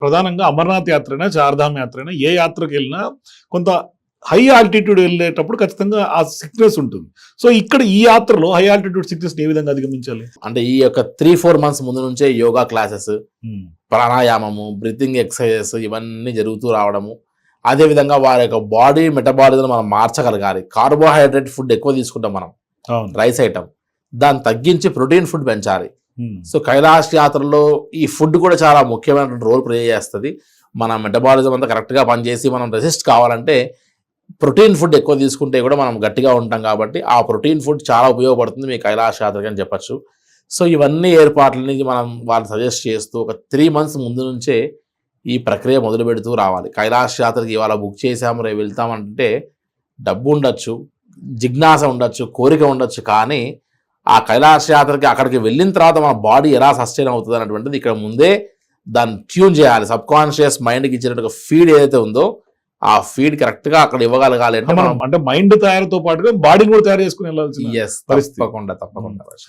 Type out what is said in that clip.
ప్రధానంగా అమర్నాథ్ యాత్రైనా, చార్ధామ్ యాత్రైనా ఏ యాత్రకు వెళ్ళినా కొంత హై ఆల్టిట్యూడ్ వెళ్ళేటప్పుడు ఖచ్చితంగా ఆ సిక్నెస్ ఉంటుంది. సో ఇక్కడ ఈ యాత్రలో హై ఆల్టిట్యూడ్ సిక్నెస్ ఏ విధంగా అధిగమించాలి? అంటే ఈ యొక్క 3-4 మంత్స్ ముందు నుంచే యోగా క్లాసెస్, ప్రాణాయామము, బ్రీతింగ్ ఎక్సర్సైజెస్ ఇవన్నీ జరుగుతూ రావడము. అదేవిధంగా వారి యొక్క బాడీ మెటబాలిజం మనం మార్చగలగాలి. కార్బోహైడ్రేట్ ఫుడ్ ఎక్కువ తీసుకుంటాం మనం, రైస్ ఐటమ్, దాన్ని తగ్గించి ప్రోటీన్ ఫుడ్ పెంచాలి. సో కైలాష్ యాత్రలో ఈ ఫుడ్ కూడా చాలా ముఖ్యమైనటువంటి రోల్ ప్లే చేస్తుంది. మన మెటబాలిజం అంతా కరెక్ట్గా పనిచేసి మనం రెసిస్ట్ కావాలంటే ప్రోటీన్ ఫుడ్ ఎక్కువ తీసుకుంటే కూడా మనం గట్టిగా ఉంటాం. కాబట్టి ఆ ప్రోటీన్ ఫుడ్ చాలా ఉపయోగపడుతుంది మీ కైలాష్ యాత్రకి అని చెప్పచ్చు. సో ఇవన్నీ ఏర్పాట్లని మనం వాళ్ళు సజెస్ట్ చేస్తూ ఒక 3 మంత్స్ ముందు నుంచే ఈ ప్రక్రియ మొదలు పెడుతూ రావాలి. కైలాష్ యాత్రకి ఇవాళ బుక్ చేసాము, రేపు వెళ్తామంటే డబ్బు ఉండొచ్చు, జిజ్ఞాస ఉండొచ్చు, కోరిక ఉండొచ్చు, కానీ ఆ కైలాష్ యాత్రకి అక్కడికి వెళ్ళిన తర్వాత మన బాడీ ఎలా సస్టైన్ అవుతుంది అన్నటువంటిది ఇక్కడ ముందే దాన్ని ట్యూన్ చేయాలి. సబ్ కాన్షియస్ మైండ్కి ఇచ్చినట్టుగా ఫీడ్ ఏదైతే ఉందో ఆ ఫీడ్ కరెక్ట్గా అక్కడ ఇవ్వగలగాలి. అంటే మైండ్ తయారుతో పాటుగా బాడీని కూడా తయారు చేసుకుని వెళ్ళాల్సింది. తప్పకుండా.